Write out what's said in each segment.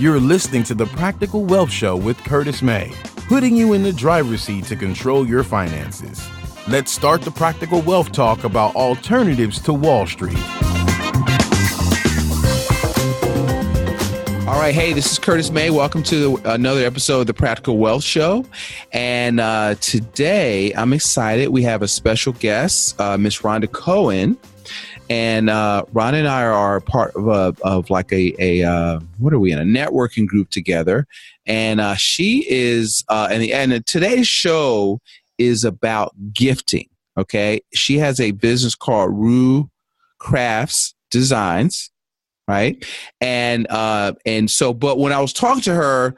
You're listening to the Practical Wealth Show with Curtis May, putting you in the driver's seat to control your finances. Let's start the Practical Wealth Talk about alternatives to Wall Street. All right. Hey, this is Curtis May. Welcome to another episode of the Practical Wealth Show. And today I'm excited. We have a special guest, Miss Rhonda Cohen. And Rhonda and I are part of like what are we in? A networking group together. And she is, and today's show is about gifting. Okay. She has a business called Rue Crafts Designs. Right. And so, but when I was talking to her,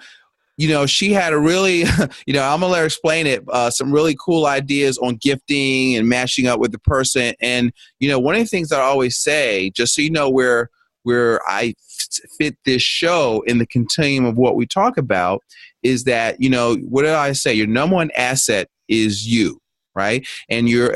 you know, she had a really, I'm gonna let her explain it, some really cool ideas on gifting and matching up with the person. And, one of the things that I always say, just so you know where I fit this show in the continuum of what we talk about, is that, what did I say? Your number one asset is you, right? And you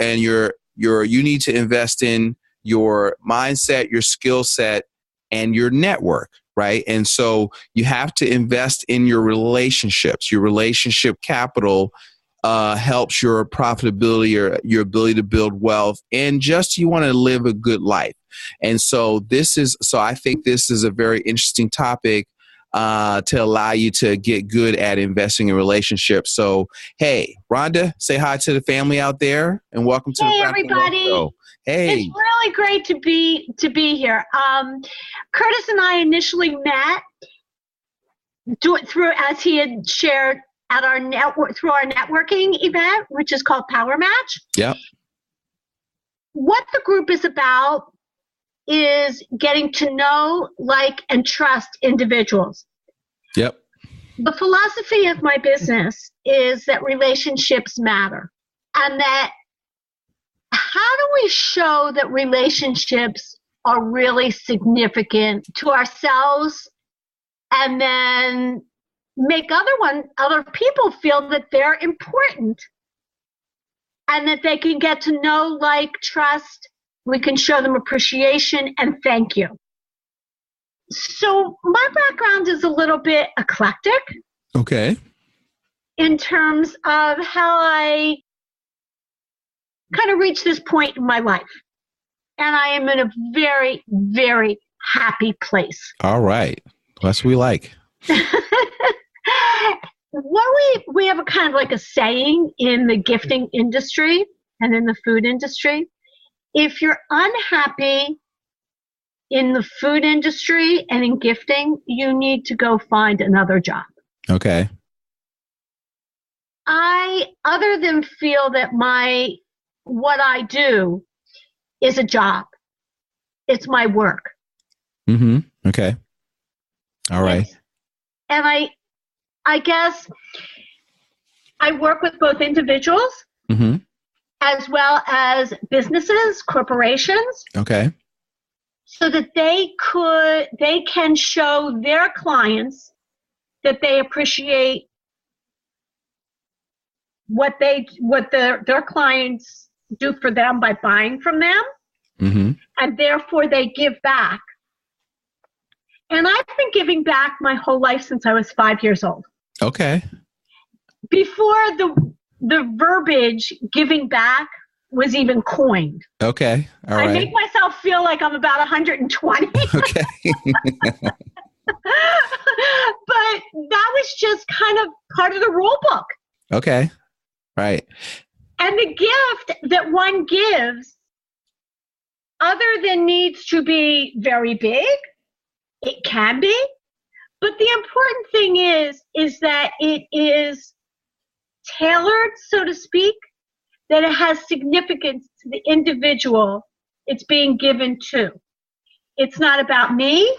need to invest in your mindset, your skill set, and your network, right? And so you have to invest in your relationships. Your relationship capital helps your profitability, your ability to build wealth, and just you want to live a good life. And so I think this is a very interesting topic to allow you to get good at investing in relationships. So, hey, Rhonda, say hi to the family out there, and welcome to the Practical Wealth Show. Hey. It's really great to be here. Curtis and I initially met as he had shared at our network through our networking event, which is called Power Match. Yep. What the group is about is getting to know, like, and trust individuals. Yep. The philosophy of my business is that relationships matter, and that how do we show that relationships are really significant to ourselves, and then make other people feel that they're important and that they can get to know, like, trust. We can show them appreciation and thank you. So my background is a little bit eclectic. Okay. In terms of how I kind of reached this point in my life. And I am in a very, very happy place. All right. That's what we like. We have a kind of like a saying in the gifting industry and in the food industry. If you're unhappy in the food industry and in gifting, you need to go find another job. Okay. Other than feel that what I do is a job. It's my work. Mm-hmm. Okay. All right. And I guess I work with both individuals mm-hmm. as well as businesses, corporations. Okay. So that they can show their clients that they appreciate what their clients do for them by buying from them, mm-hmm. and therefore they give back. And I've been giving back my whole life since I was 5 years old. Okay. Before the verbiage giving back was even coined. Okay. All right. I make myself feel like I'm about 120. Okay. But that was just kind of part of the rule book. Okay. Right. And the gift that one gives, other than needs to be very big, it can be. But the important thing is that it is tailored, so to speak, that it has significance to the individual it's being given to. It's not about me.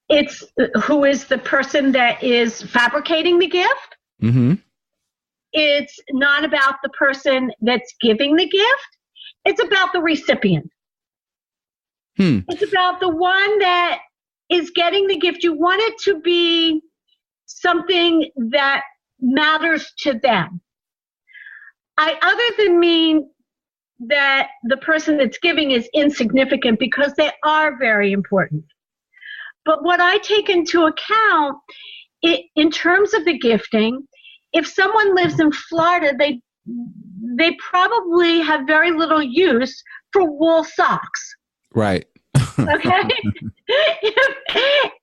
It's who is the person that is fabricating the gift. Mm-hmm. It's not about the person that's giving the gift. It's about the recipient. It's about the one that is getting the gift. You want it to be something that matters to them. Other than mean that the person that's giving is insignificant, because they are very important. But what I take into account in terms of the gifting, if someone lives in Florida, they probably have very little use for wool socks. Right. Okay.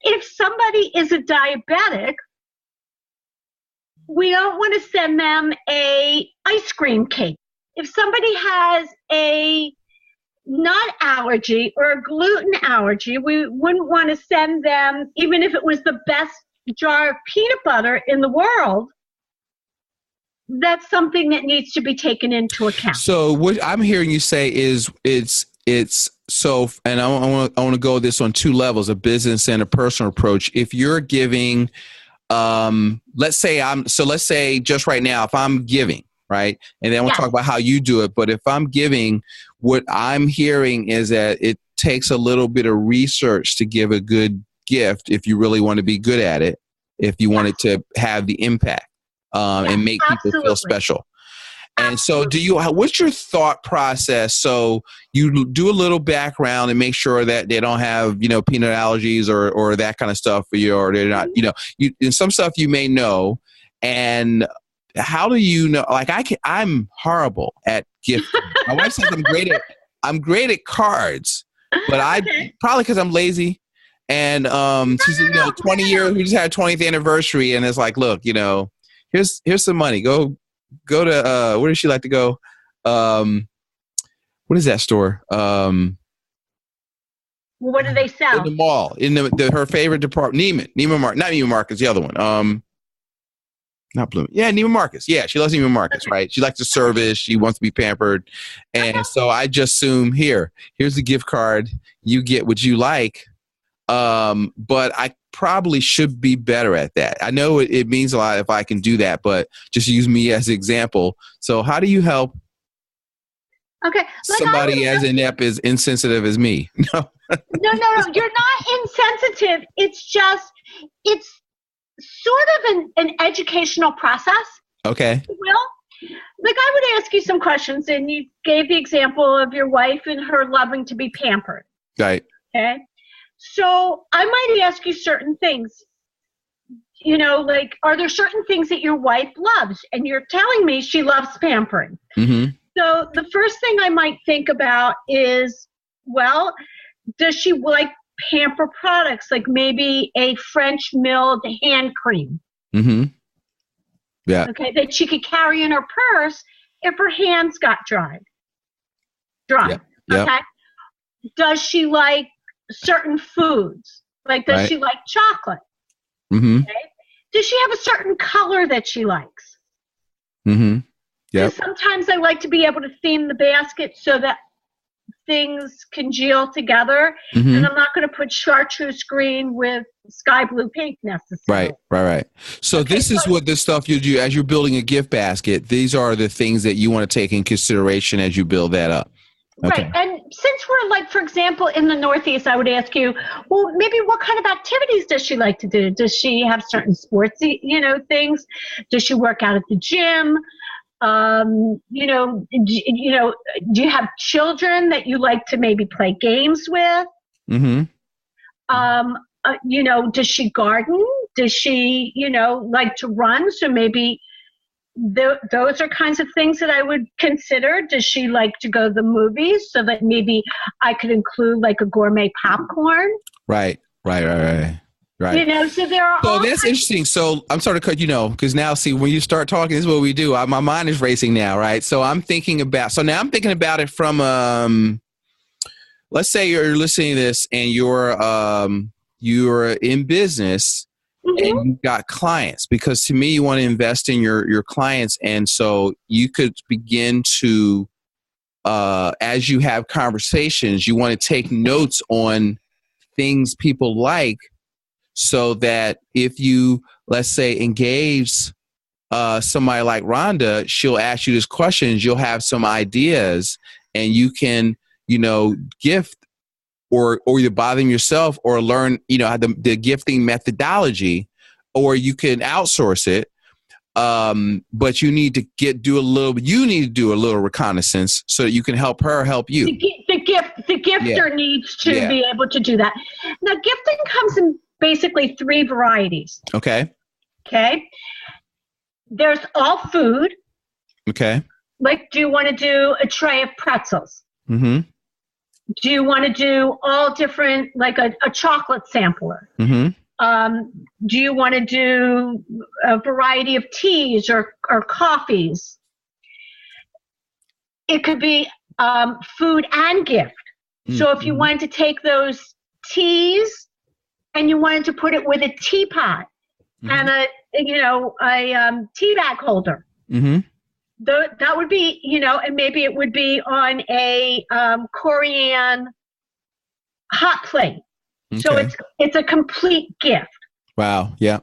if somebody is a diabetic, we don't want to send them a ice cream cake. If somebody has a nut allergy or a gluten allergy, we wouldn't want to send them, even if it was the best jar of peanut butter in the world. That's something that needs to be taken into account. So what I'm hearing you say is it's so, and I want to go this on two levels, a business and a personal approach. If you're giving, let's say just right now, if I'm giving, right, and then we'll talk about how you do it. But if I'm giving, what I'm hearing is that it takes a little bit of research to give a good gift if you really want to be good at it, if you want it to have the impact. And make people feel special. And so what's your thought process? So you do a little background and make sure that they don't have, peanut allergies or that kind of stuff for you, or they're not, and some stuff you may know. And how do you know, like I'm horrible at gifting. My wife says I'm great at cards, but probably because I'm lazy. And she said, 20 years, we just had a 20th anniversary. And it's like, look, here's some money. Go to where does she like to go? What is that store? What do they sell? In the mall. In her favorite department. Neiman Marcus. Not Neiman Marcus, the other one. Not Bloom. Yeah, Neiman Marcus. Yeah, she loves Neiman Marcus, right? She likes the service. She wants to be pampered. And so I just assume here's the gift card. You get what you like. But I probably should be better at that. I know it means a lot if I can do that, but just use me as an example. So how do you help somebody as inept, as insensitive as me? No. No. You're not insensitive. It's sort of an educational process. Okay. Well, like I would ask you some questions, and you gave the example of your wife and her loving to be pampered. Right. Okay. So I might ask you certain things, like, are there certain things that your wife loves? And you're telling me she loves pampering. Mm-hmm. So the first thing I might think about is, well, does she like pamper products, like maybe a French milled hand cream? Mm-hmm. Yeah. Okay, that she could carry in her purse if her hands got dry. Yeah. Yep. Okay. Does she like certain foods? Like, does she like chocolate? Mm-hmm. Okay. Does she have a certain color that she likes? Mm-hmm. Yeah. Sometimes I like to be able to theme the basket so that things congeal together, and I'm not going to put chartreuse green with sky blue pink necessarily. Right. So this is what the stuff you do as you're building a gift basket. These are the things that you want to take in consideration as you build that up. Okay. Right. And since we're like, for example, in the Northeast, I would ask you, well, maybe what kind of activities does she like to do? Does she have certain sports, things? Does she work out at the gym? Do you have children that you like to maybe play games with? Mm-hmm. Does she garden? Does she, like to run? So maybe those are kinds of things that I would consider. Does she like to go to the movies? So that maybe I could include like a gourmet popcorn. Right. So there are. So that's interesting. So I'm sorry to cut, because now see, when you start talking, this is what we do. My mind is racing now, right? So I'm thinking about it from, let's say you're listening to this and you're in business. Mm-hmm. And you've got clients, because to me, you want to invest in your clients. And so you could begin to, as you have conversations, you want to take notes on things people like, so that if you, let's say, engage somebody like Rhonda, she'll ask you these questions, you'll have some ideas, and you can, gift or either buy them yourself or learn, the gifting methodology, or you can outsource it. But you need to do a little reconnaissance so that you can help her help you. The gifter needs to be able to do that. Now, gifting comes in basically 3 varieties. Okay. Okay. There's all food. Okay. Like, do you want to do a tray of pretzels? Mm-hmm. Do you want to do all different, like a chocolate sampler? Mm-hmm. Do you want to do a variety of teas or coffees? It could be food and gift. So if you wanted to take those teas and you wanted to put it with a teapot and a tea bag holder, that would be, and maybe it would be on a Korean hot plate. Okay. So it's a complete gift. Wow. Yeah.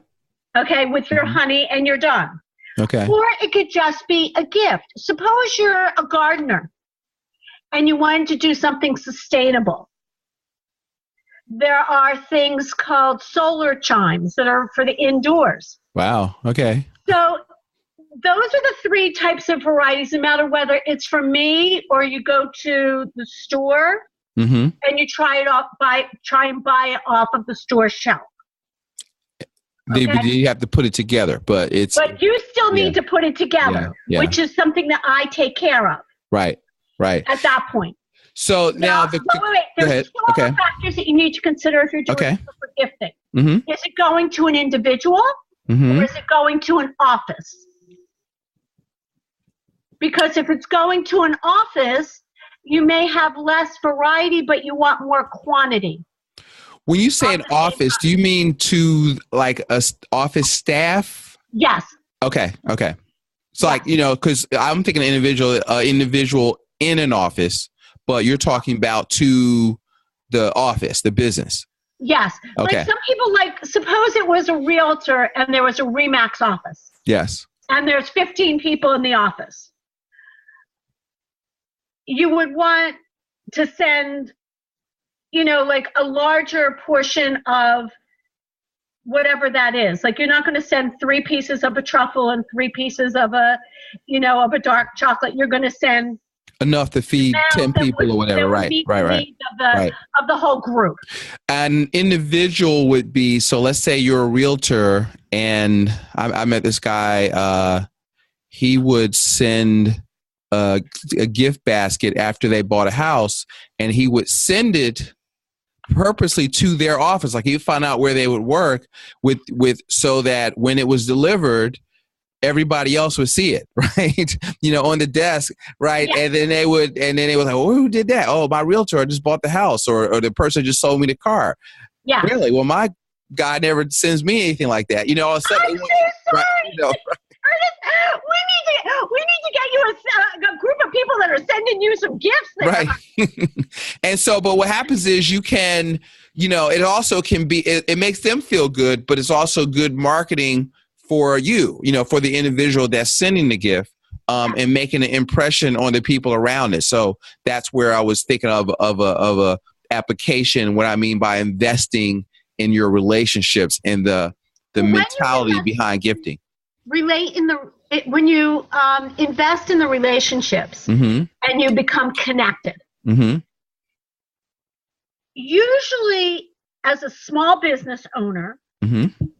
Okay, with your honey, and you're done. Okay. Or it could just be a gift. Suppose you're a gardener and you wanted to do something sustainable. There are things called solar chimes that are for the indoors. Wow. Okay. So those are the 3 types of varieties, no matter whether it's from me or you go to the store and you try and buy it off of the store shelf. You have to put it together, but you still need to put it together, which is something that I take care of. Right. At that point. So now there's 12 factors that you need to consider if you're doing it for gifting. Is it going to an individual or is it going to an office? Because if it's going to an office, you may have less variety, but you want more quantity. When you say an office, do you mean to like a office staff? Yes. Okay. So because I'm thinking individual in an office, but you're talking about to the office, the business. Yes. Okay. Like some people, suppose it was a realtor and there was a Remax office. Yes. And there's 15 people in the office. You would want to send, a larger portion of whatever that is. Like, you're not going to send 3 pieces of a truffle and 3 pieces of a dark chocolate. You're going to send enough to feed 10 people or whatever. Right. Of the whole group. An individual would be, so let's say you're a realtor and I met this guy, he would send a gift basket after they bought a house, and he would send it purposely to their office. Like, he'd find out where they would work with so that when it was delivered, everybody else would see it, right? On the desk, right? Yeah. And then they would like, well, who did that? Oh, my realtor just bought the house, or the person just sold me the car. Yeah. Really? Well, my guy never sends me anything like that. All of a sudden, I'm so sorry. Right, we need to get you a group of people that are sending you some gifts there. Right. And so, but what happens is you can, it also can be, it makes them feel good, but it's also good marketing for you, for the individual that's sending the gift, and making an impression on the people around it. So that's where I was thinking of a application, what I mean by investing in your relationships and the mentality behind gifting. When you invest in the relationships and you become connected, usually as a small business owner,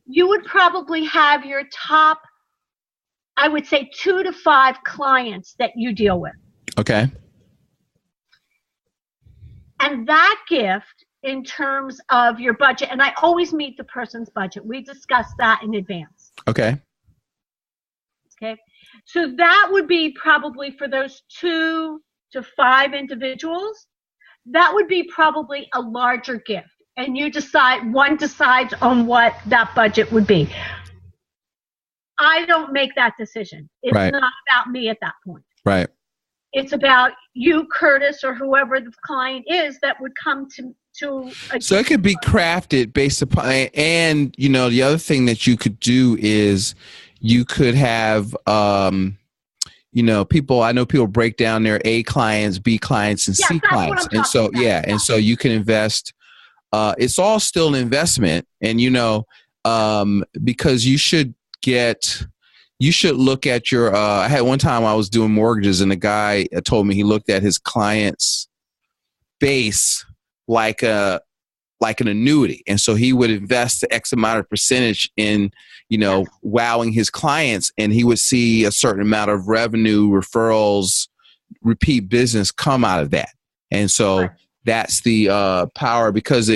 you would probably have your top, I would say 2 to 5 clients that you deal with. Okay. And that gift, in terms of your budget, and I always meet the person's budget. We discuss that in advance. Okay. So that would be probably for those 2 to 5 individuals. That would be probably a larger gift. And one decides on what that budget would be. I don't make that decision. It's not about me at that point. Right. It's about you, Curtis, or whoever the client is that would come to so it could be crafted based upon, and the other thing that you could do is you could have people break down their A clients, B clients, and C clients. And so and so you can invest, it's all still an investment, and because you should look at your I had one time I was doing mortgages, and the guy told me he looked at his clients base like a like an annuity. And so he would invest the X amount of percentage in, wowing his clients, and he would see a certain amount of revenue, referrals, repeat business come out of that. And so that's the power, because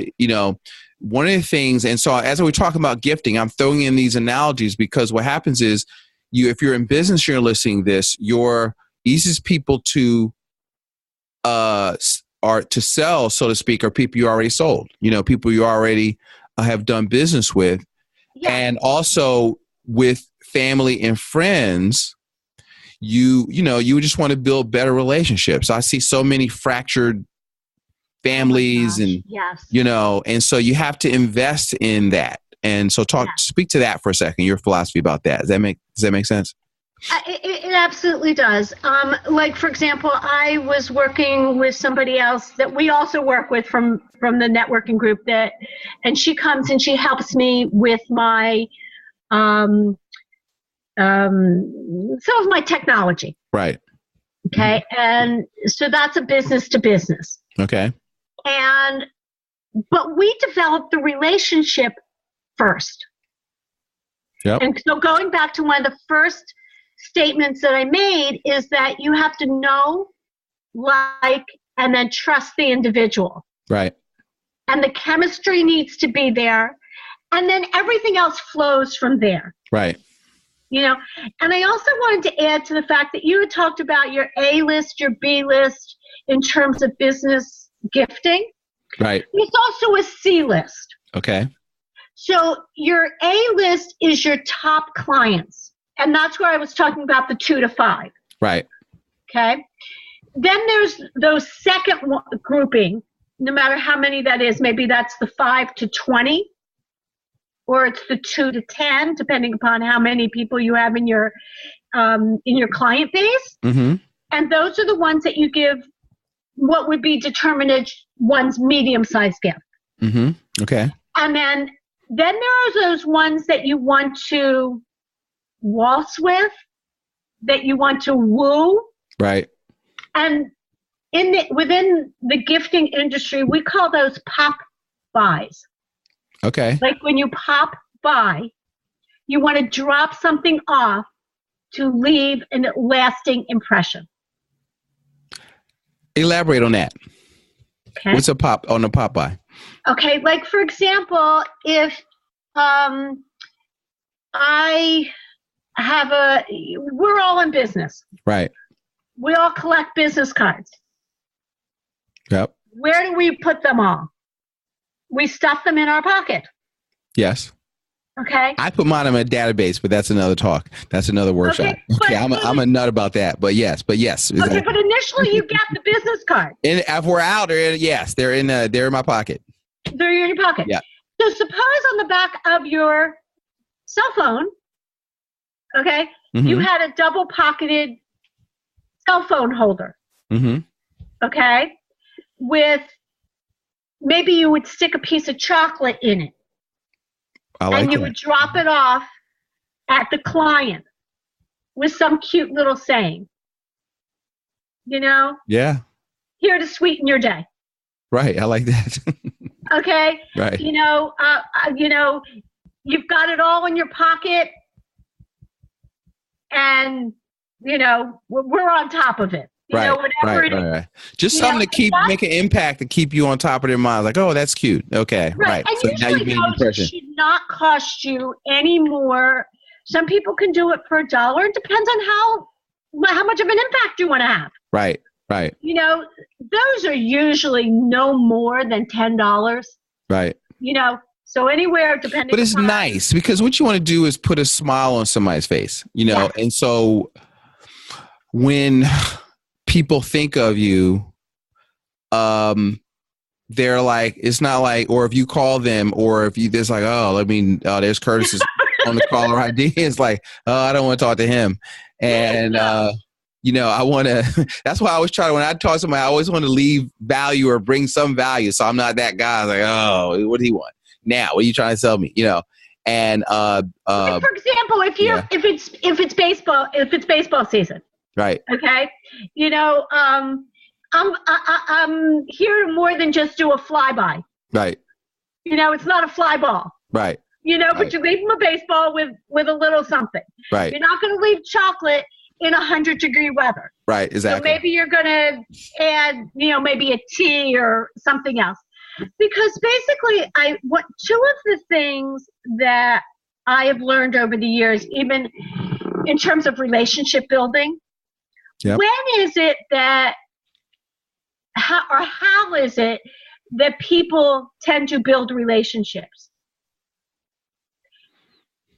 one of the things, and so as we're talking about gifting, I'm throwing in these analogies because what happens is if you're in business, you're listening to this, your easiest people to sell, so to speak, are people you already sold, people you already have done business with. Yeah. And also with family and friends, you just want to build better relationships. I see so many fractured families and and so you have to invest in that. And so speak to that for a second, your philosophy about that. Does that make sense? It absolutely does. Like, for example, I was working with somebody else that we also work with from the networking group, and she comes and she helps me with my some of my technology. Right. Okay. And so that's a business to business. Okay. But we developed the relationship first. Yep. And so going back to one of the first statements that I made is that you have to know, like, and then trust the individual. Right. And the chemistry needs to be there. And then everything else flows from there. Right. And I also wanted to add to the fact that you had talked about your A list, your B list in terms of business gifting. Right. There's also a C list. Okay. So your A list is your top clients. And that's where I was talking about the 2 to 5. Right. Okay. Then there's those second grouping, no matter how many that is. Maybe that's the 5 to 20, or it's the 2 to 10, depending upon how many people you have in your client base. Mm-hmm. And those are the ones that you give what would be determined as one's medium-sized gift. Mm-hmm. Okay. And then there are those ones that you want to waltz with, that you want to woo. Right. And within the gifting industry, we call those pop buys. Okay. Like when you pop by, you want to drop something off to leave a lasting impression. Elaborate on that. Okay. What's a pop by? Okay, like for example, if we're all in business. Right. We all collect business cards. Yep. Where do we put them all? We stuff them in our pocket. Yes. Okay. I put mine in a database, but that's another talk. That's another workshop. Okay, I'm a nut about that. But yes. Exactly. Okay, but initially you get the business card. And if we're out, they're in my pocket. They're in your pocket. Yeah. So suppose on the back of your cell phone, okay, mm-hmm. you had a double-pocketed cell phone holder. Mm-hmm. Okay, with maybe you would stick a piece of chocolate in it. And you would drop it off at the client with some cute little saying. Yeah. Here to sweeten your day. Right. I like that. Okay. Right. You've got it all in your pocket, and we're on top of it. Whatever it is. Right. Just something to make an impact to keep you on top of their minds. Like, oh, that's cute. Okay. Right. And so now you made an impression. It should not cost you any more. Some people can do it for $1. It depends on how much of an impact you want to have. Right. Those are usually no more than $10. Right. So anywhere depending. But it's nice because what you want to do is put a smile on somebody's face, Yes. And so when people think of you, they're like, it's not like, or if you call them, or if you there's like, there's Curtis is on the caller ID. It's like, I don't want to talk to him. And, I want to, that's why I always try when I talk to somebody, I always want to leave value or bring some value. So I'm not that guy. Like, what do you want? Now, what are you trying to sell me? And, for example, if it's baseball season. Right. Okay. I'm here to more than just do a flyby. Right. It's not a fly ball. Right. But you leave them a baseball with a little something. Right. You're not going to leave chocolate in 100-degree weather. Right, exactly. So maybe you're going to add, maybe a tea or something else. Because basically, two of the things that I have learned over the years, even in terms of relationship building, yep. when is it that, how is it that people tend to build relationships?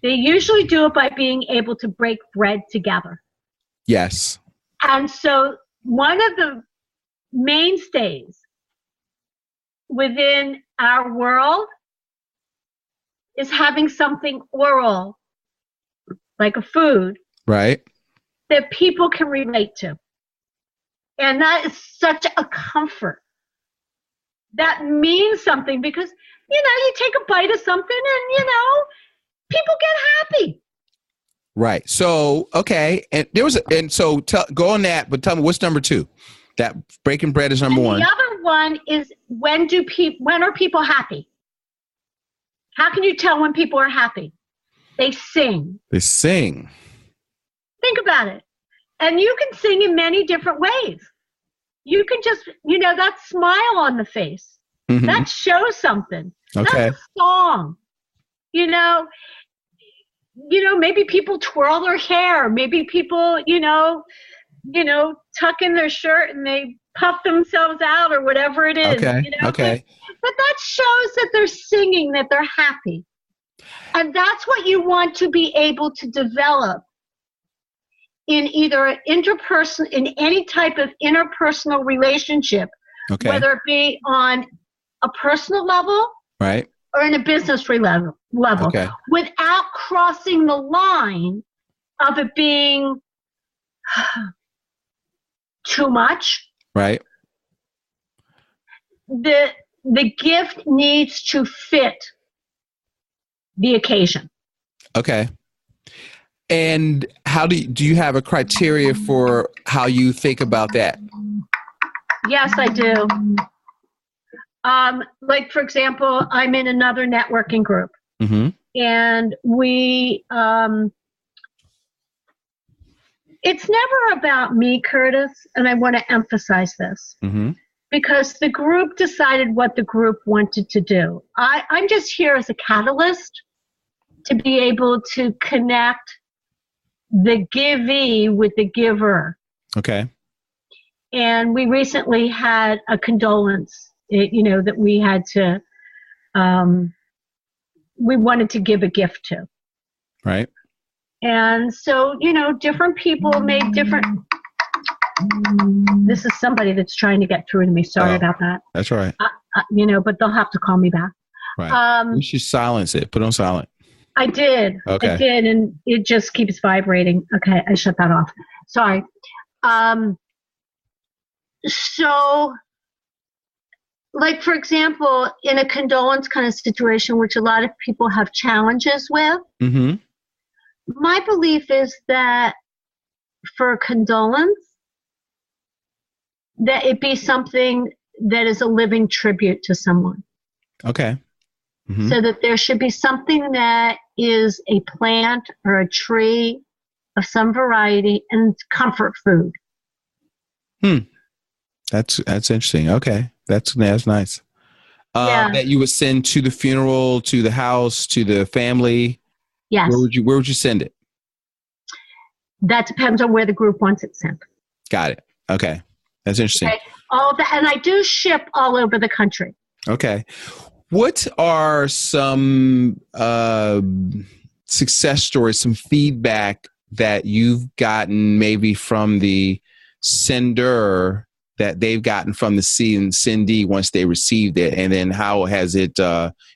They usually do it by being able to break bread together. Yes. And so one of the mainstays within our world is having something oral, like a food, right, that people can relate to. And that is such a comfort. That means something because, you take a bite of something and, people get happy. Right. So, okay. And go on that, but tell me what's number 2? That breaking bread is number 1. The other one is when are people happy? How can you tell when people are happy? They sing. They sing. Think about it. And you can sing in many different ways. You can just, that smile on the face. Mm-hmm. That shows something. Okay. That's a song. Maybe people twirl their hair. Maybe people, tuck in their shirt and they puff themselves out or whatever it is. Okay. Okay. But that shows that they're singing, that they're happy. And that's what you want to be able to develop in either in any type of interpersonal relationship, okay. whether it be on a personal level, right, or in a business level, okay. without crossing the line of it being too much. Right. The gift needs to fit the occasion. Okay. And how do you have a criteria for how you think about that? Yes, I do. Like, for example, I'm in another networking group. Mm-hmm. And we, it's never about me, Curtis, and I want to emphasize this. Mm-hmm. Because the group decided what the group wanted to do. I'm just here as a catalyst to be able to connect the givee with the giver. Okay. And we recently had a condolence, that we had to, we wanted to give a gift to. Right. And so, different people made different. This is somebody that's trying to get through to me. Sorry about that. That's all right. But they'll have to call me back. Right. You should silence it. Put on silent. I did. Okay. I did, and it just keeps vibrating. Okay, I shut that off. Sorry. So, like, for example, in a condolence kind of situation, which a lot of people have challenges with, mm-hmm. my belief is that for a condolence, that it be something that is a living tribute to someone. Okay. Mm-hmm. So that there should be something that is a plant or a tree of some variety and comfort food. That's interesting. Okay. That's nice. Yeah. That you would send to the funeral, to the house, to the family. Yes. Where would you send it? That depends on where the group wants it sent. Got it. Okay. That's interesting. Okay. And I do ship all over the country. Okay. What are some success stories, some feedback that you've gotten maybe from the sender that they've gotten from the sendee once they received it? And then how has it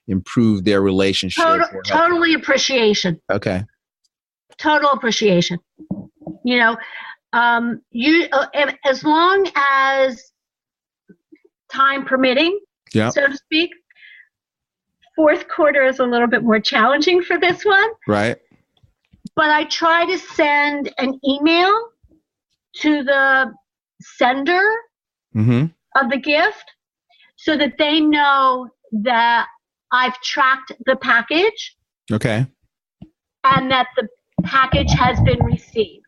improved their relationship? Totally appreciation. Okay. Total appreciation. As long as time permitting, so to speak. Fourth quarter is a little bit more challenging for this one. Right. But I try to send an email to the sender mm-hmm. of the gift so that they know that I've tracked the package. Okay. And that the package has been received.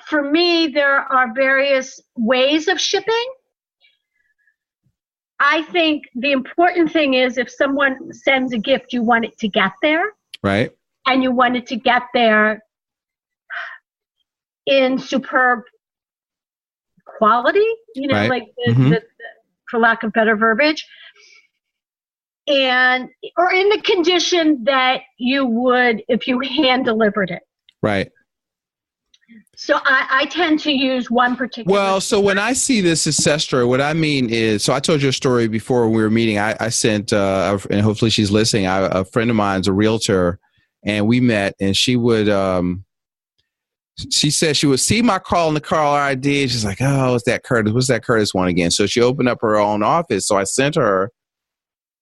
For me, there are various ways of shipping. I think the important thing is if someone sends a gift, you want it to get there. Right. And you want it to get there in superb quality, right. like the, for lack of better verbiage. Or in the condition that you would if you hand delivered it. Right. So I tend to use one particular. Well, so when I see this success story, what I mean is, so I told you a story before we were meeting. I sent, and hopefully she's listening, a friend of mine's a realtor, and we met, and she would, she said she would see my call in the caller ID. She's like, oh, it's that Curtis. What's that Curtis one again? So she opened up her own office. So I sent her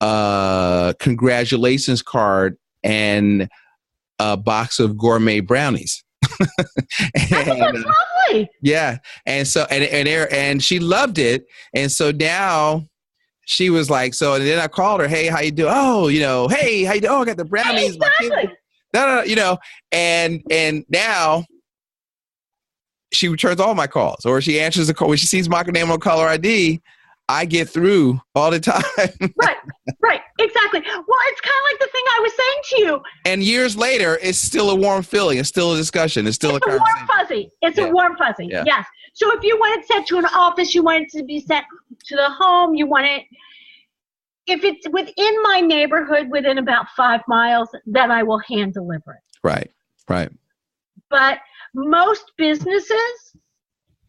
a congratulations card and a box of gourmet brownies. That's lovely. Yeah. And so, and she loved it. And so now she was like, so, and then I called her, hey, how you doing? Oh, hey, how you doing? Oh, I got the brownies. Exactly. My kids, and now she returns all my calls, or she answers the call. When she sees my name on caller ID, I get through all the time. Right, exactly. Well, it's kind of like the thing I was saying to you. And years later, it's still a warm feeling. It's still a discussion. It's still a conversation. Warm fuzzy. It's a warm fuzzy. Yeah. Yes. So if you want it sent to an office, you want it to be sent to the home, you want it, if it's within my neighborhood, within about 5 miles, then I will hand deliver it. Right. But most businesses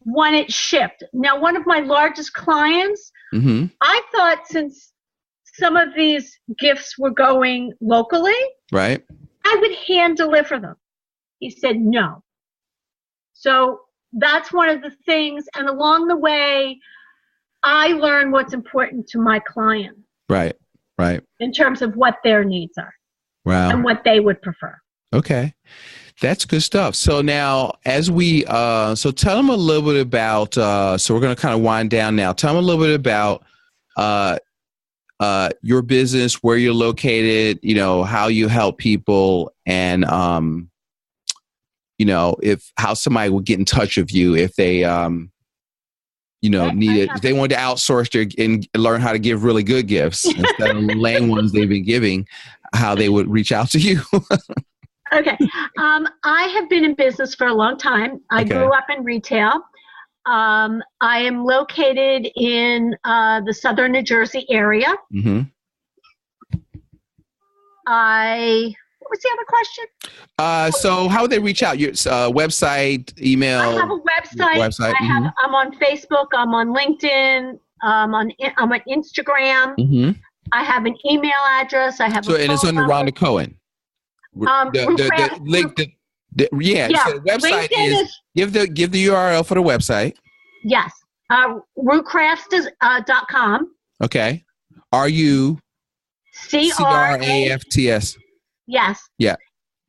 want it shipped. Now, one of my largest clients, I thought since some of these gifts were going locally, right, I would hand deliver them. He said no. So that's one of the things. And along the way, I learn what's important to my client. Right. In terms of what their needs are. Wow. And what they would prefer. Okay. That's good stuff. So now as we, so tell them a little bit about, so we're going to kind of wind down now. Tell them a little bit about your business, where you're located, how you help people, and, if how somebody would get in touch with you if they, if they wanted to outsource and learn how to give really good gifts instead of lame ones they've been giving, how they would reach out to you. Okay. I have been in business for a long time. I grew up in retail. I am located in the southern New Jersey area. What was the other question? So how would they reach out? Your website, email? I have a website. I'm on Facebook. I'm on LinkedIn. I'm on Instagram. I have an email address. I have and it's under Rhonda Cohen. The link. So the website give the URL for the website. Yes, rootcrafts.com. Okay. CRAFTS. Yes. Yeah.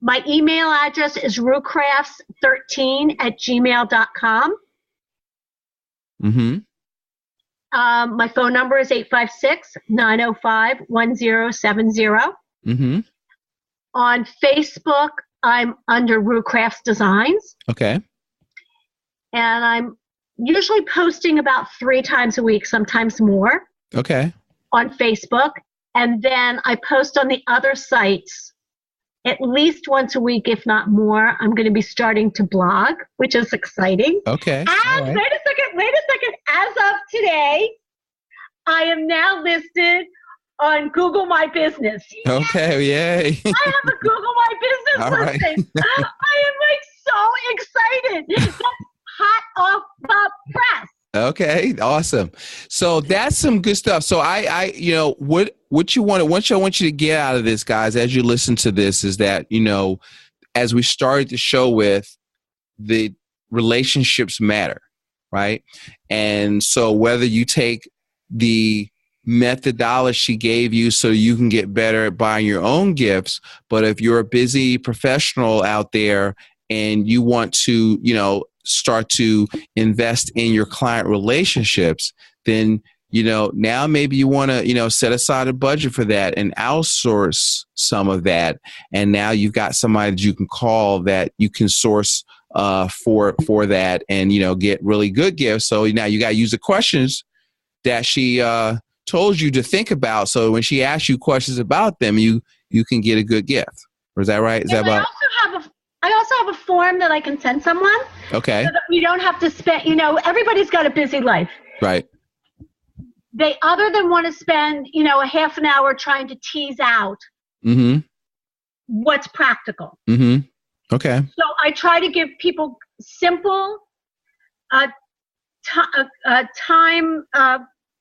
My email address is rootcrafts13@gmail.com. My phone number is 856-905-1070. On Facebook, I'm under Root Crafts Designs. Okay. And I'm usually posting about 3 times a week, sometimes more. Okay. On Facebook. And then I post on the other sites at least once a week, if not more. I'm going to be starting to blog, which is exciting. Okay. And wait a second. As of today, I am now listed on Google My Business. Okay, yay. I have a Google My Business listing. Right. I am so excited. That's hot off the press. Okay, awesome. So that's some good stuff. So I what I want you to get out of this, guys, as you listen to this, is that, as we started the show with, the relationships matter, right? And so whether you take the methodology she gave you so you can get better at buying your own gifts, but if you're a busy professional out there and you want to, start to invest in your client relationships, then now maybe you want to, set aside a budget for that and outsource some of that. And now you've got somebody that you can call that you can source for that and, get really good gifts. So now you got to use the questions that she told you to think about. So when she asks you questions about them, you can get a good gift. Or is that right? Is that about? I also have a form that I can send someone. Okay. So that we don't have to spend, everybody's got a busy life. Right. They, other than want to spend, a half an hour trying to tease out what's practical. Okay. So I try to give people simple, time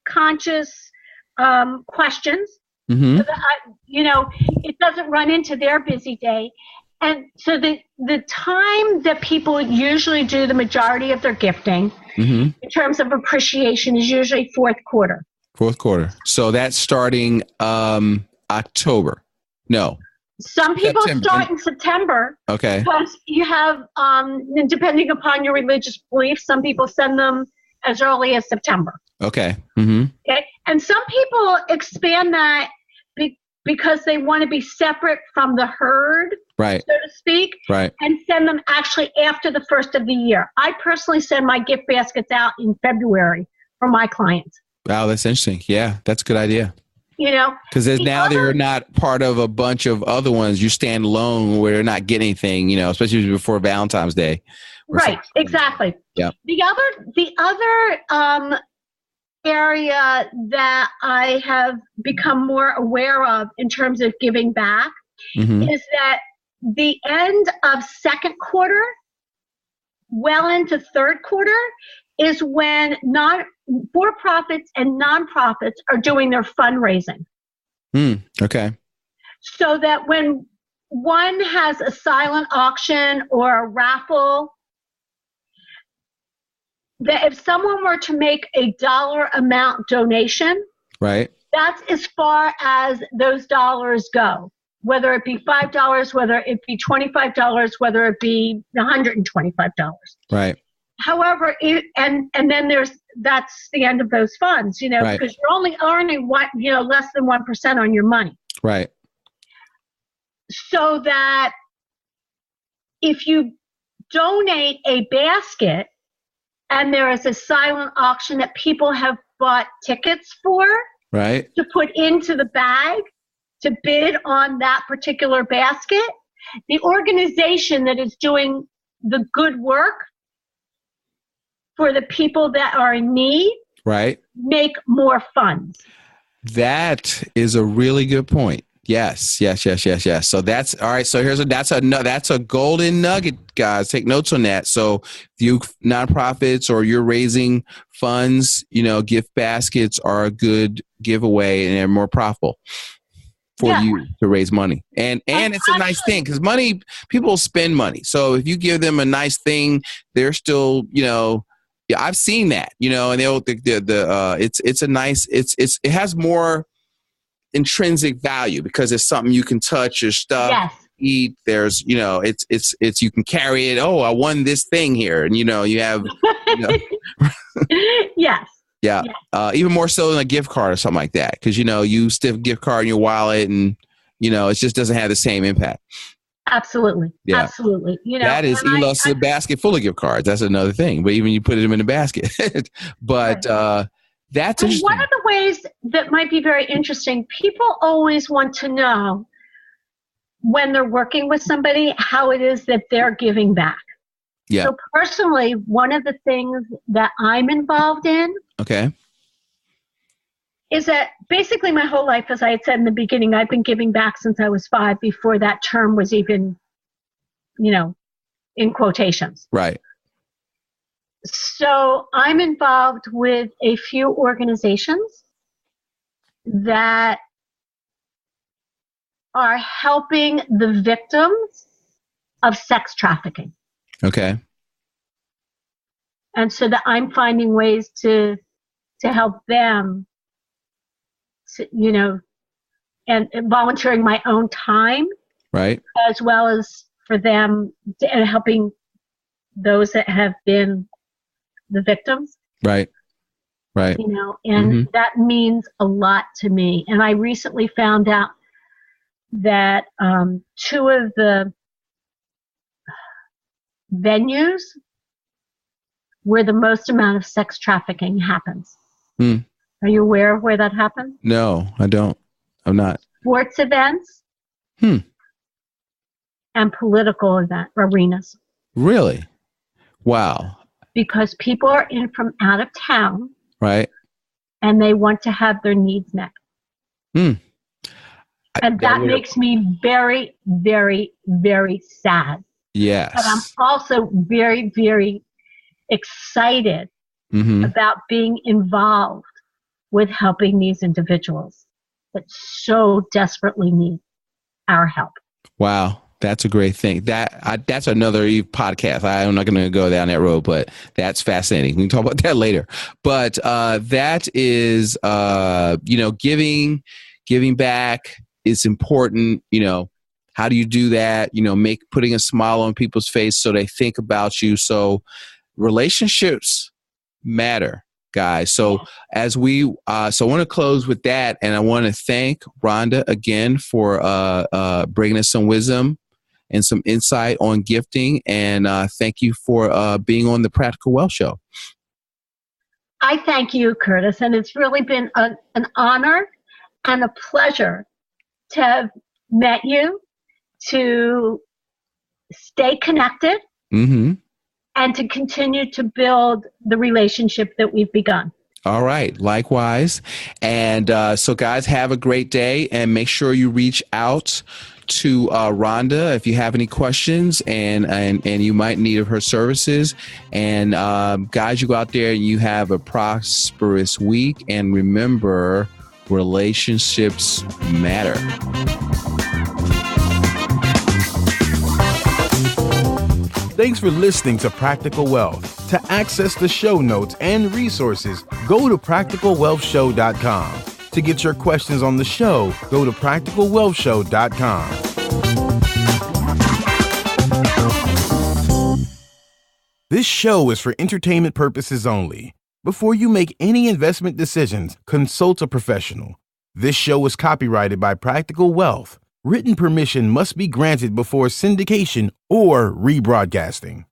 conscious questions. So that it doesn't run into their busy day. And so the time that people usually do the majority of their gifting in terms of appreciation is usually fourth quarter. So that's starting October. No. Some people start in September. Okay. Because you have, depending upon your religious beliefs, some people send them as early as September. Okay. Okay. And some people expand that because they want to be separate from the herd, right, so to speak, right, and send them actually after the first of the year. I personally send my gift baskets out in February for my clients. Wow, that's interesting. Yeah, that's a good idea. Because they're not part of a bunch of other ones. You stand alone where they're not getting anything, especially before Valentine's Day. Right, exactly. Yeah. The other area that I have become more aware of in terms of giving back is that the end of second quarter, well into third quarter, is when for-profits and nonprofits are doing their fundraising. Okay. So that when one has a silent auction or a raffle, that if someone were to make a dollar amount donation, right, that's as far as those dollars go. Whether it be $5, whether it be $25, whether it be $125. Right. However, and then that's the end of those funds, right, because you're only earning less than 1% on your money. Right. So that if you donate a basket and there is a silent auction that people have bought tickets for, right, to put into the bag, to bid on that particular basket, the organization that is doing the good work for the people that are in need, right, make more funds. That is a really good point. Yes. So that's all right. So that's a golden nugget, guys. Take notes on that. So if you nonprofits or you're raising funds, gift baskets are a good giveaway and they're more profitable for you to raise money. And it's a nice thing because people spend money. So if you give them a nice thing, they're still, I've seen that, and it's a nice, it has more intrinsic value because it's something you can touch, your stuff, eat. There's, it's you can carry it. Oh, I won this thing here, and you have, yes. Yeah. Even more so than a gift card or something like that. Because, you stick a gift card in your wallet and, it just doesn't have the same impact. Absolutely. Yeah. Absolutely. That is, he lost a basket full of gift cards. That's another thing. But even you put them in a basket. But that's interesting. One of the ways that might be very interesting, people always want to know when they're working with somebody, how it is that they're giving back. Yeah. So personally, one of the things that I'm involved in is that basically my whole life, as I had said in the beginning, I've been giving back since I was 5 before that term was even, in quotations. Right. So I'm involved with a few organizations that are helping the victims of sex trafficking. Okay. And so that I'm finding ways to help them, and volunteering my own time. Right. As well as for them and helping those that have been the victims. Right. Right. And that means a lot to me. And I recently found out that two of the venues where the most amount of sex trafficking happens. Are you aware of where that happens? No, I don't. I'm not. Sports events and political event arenas. Really? Wow. Because people are in from out of town. Right. And they want to have their needs met. And that makes me very, very, very sad. Yes. But I'm also very, very excited about being involved with helping these individuals that so desperately need our help. Wow. That's a great thing. That's another podcast. I'm not going to go down that road, but that's fascinating. We can talk about that later. But that is, giving back is important. How do you do that? Putting a smile on people's face so they think about you. So relationships matter, guys. So I want to close with that, and I want to thank Rhonda again for bringing us some wisdom and some insight on gifting. And thank you for being on the Practical Wealth Show. I thank you, Curtis. And it's really been an honor and a pleasure to have met you, to stay connected, and to continue to build the relationship that we've begun. All right. Likewise. And so, guys, have a great day, and make sure you reach out to Rhonda if you have any questions and you might need her services. And guys, you go out there and you have a prosperous week. And remember, relationships matter. Thanks for listening to Practical Wealth. To access the show notes and resources, go to practicalwealthshow.com. To get your questions on the show, go to practicalwealthshow.com. This show is for entertainment purposes only. Before you make any investment decisions, consult a professional. This show is copyrighted by Practical Wealth. Written permission must be granted before syndication or rebroadcasting.